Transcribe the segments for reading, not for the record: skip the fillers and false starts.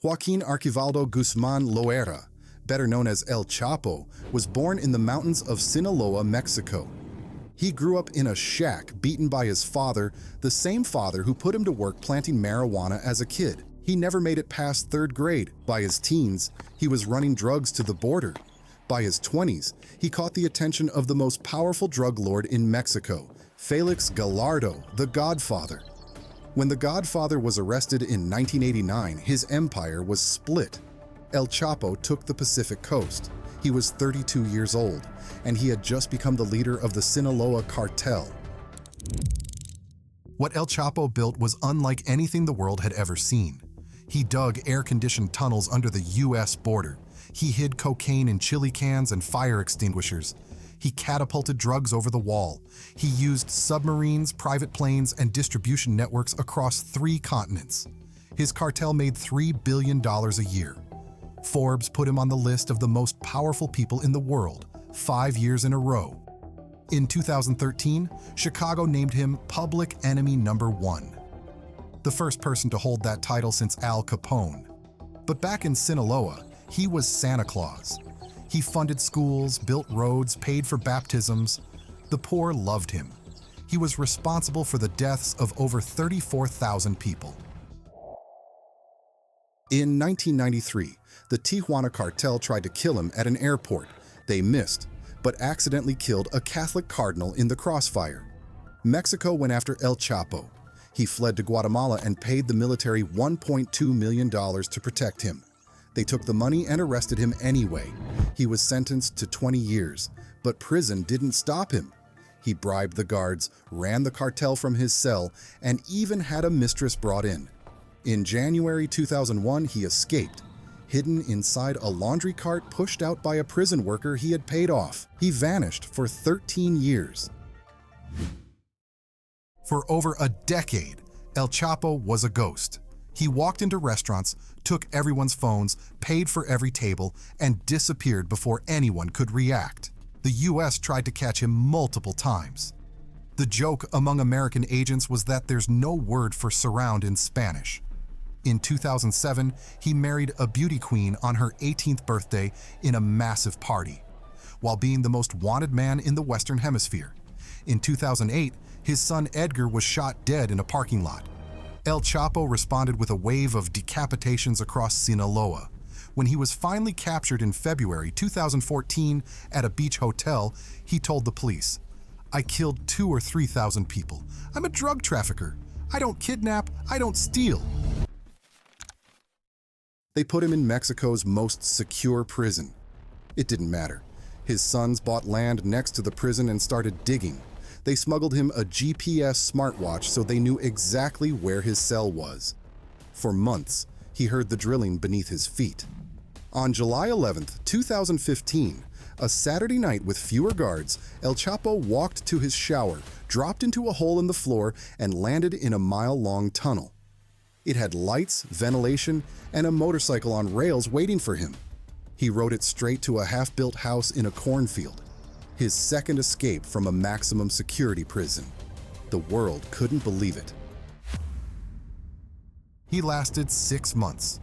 Joaquín Guzmán Loera, better known as El Chapo, was born in the mountains of Sinaloa, Mexico. He grew up in a shack beaten by his father, the same father who put him to work planting marijuana as a kid. He never made it past third grade. By his teens, he was running drugs to the border. By his 20s, he caught the attention of the most powerful drug lord in Mexico, Felix Gallardo, the Godfather. When the Godfather was arrested in 1989, his empire was split. El Chapo took the Pacific coast. He was 32 years old, and he had just become the leader of the Sinaloa cartel. What El Chapo built was unlike anything the world had ever seen. He dug air-conditioned tunnels under the U.S. border. He hid cocaine in chili cans and fire extinguishers. He catapulted drugs over the wall. He used submarines, private planes, and distribution networks across 3 continents. His cartel made $3 billion a year. Forbes put him on the list of the most powerful people in the world, 5 years in a row. In 2013, Chicago named him Public Enemy #1, the first person to hold that title since Al Capone. But back in Sinaloa, he was Santa Claus. He funded schools, built roads, paid for baptisms. The poor loved him. He was responsible for the deaths of over 34,000 people. In 1993, the Tijuana cartel tried to kill him at an airport. They missed, but accidentally killed a Catholic cardinal in the crossfire. Mexico went after El Chapo. He fled to Guatemala and paid the military $1.2 million to protect him. They took the money and arrested him anyway. He was sentenced to 20 years, but prison didn't stop him. He bribed the guards, ran the cartel from his cell, and even had a mistress brought in. In January 2001, he escaped, hidden inside a laundry cart pushed out by a prison worker he had paid off. He vanished for 13 years. For over a decade, El Chapo was a ghost. He walked into restaurants, took everyone's phones, paid for every table, and disappeared before anyone could react. The US tried to catch him multiple times. The joke among American agents was that there's no word for surround in Spanish. In 2007, he married a beauty queen on her 18th birthday in a massive party, while being the most wanted man in the Western Hemisphere. In 2008, his son Edgar was shot dead in a parking lot. El Chapo responded with a wave of decapitations across Sinaloa. When he was finally captured in February 2014 at a beach hotel, he told the police, "I killed 2,000 or 3,000 people. I'm a drug trafficker. I don't kidnap, I don't steal." They put him in Mexico's most secure prison. It didn't matter. His sons bought land next to the prison and started digging. They smuggled him a GPS smartwatch so they knew exactly where his cell was. For months, he heard the drilling beneath his feet. On July 11, 2015, a Saturday night with fewer guards, El Chapo walked to his shower, dropped into a hole in the floor, and landed in a mile-long tunnel. It had lights, ventilation, and a motorcycle on rails waiting for him. He rode it straight to a half-built house in a cornfield. His second escape from a maximum security prison. The world couldn't believe it. He lasted 6 months.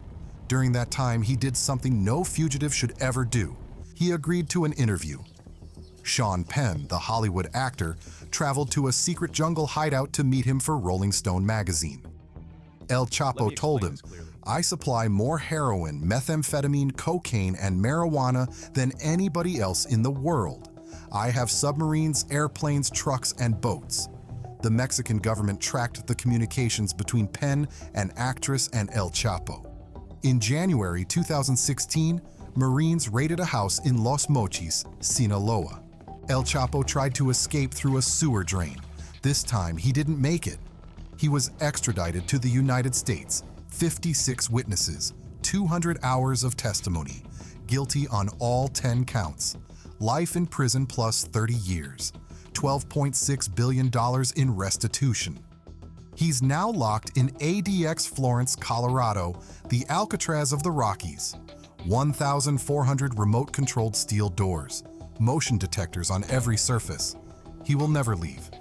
During that time, he did something no fugitive should ever do. He agreed to an interview. Sean Penn, the Hollywood actor, traveled to a secret jungle hideout to meet him for Rolling Stone magazine. El Chapo told him, "I supply more heroin, methamphetamine, cocaine, and marijuana than anybody else in the world. I have submarines, airplanes, trucks, and boats." The Mexican government tracked the communications between Penn, an actress, and El Chapo. In January 2016, Marines raided a house in Los Mochis, Sinaloa. El Chapo tried to escape through a sewer drain. This time, he didn't make it. He was extradited to the United States, 56 witnesses, 200 hours of testimony, guilty on all 10 counts. Life in prison plus 30 years, $12.6 billion in restitution. He's now locked in ADX Florence, Colorado, the Alcatraz of the Rockies. 1,400 remote-controlled steel doors, motion detectors on every surface. He will never leave.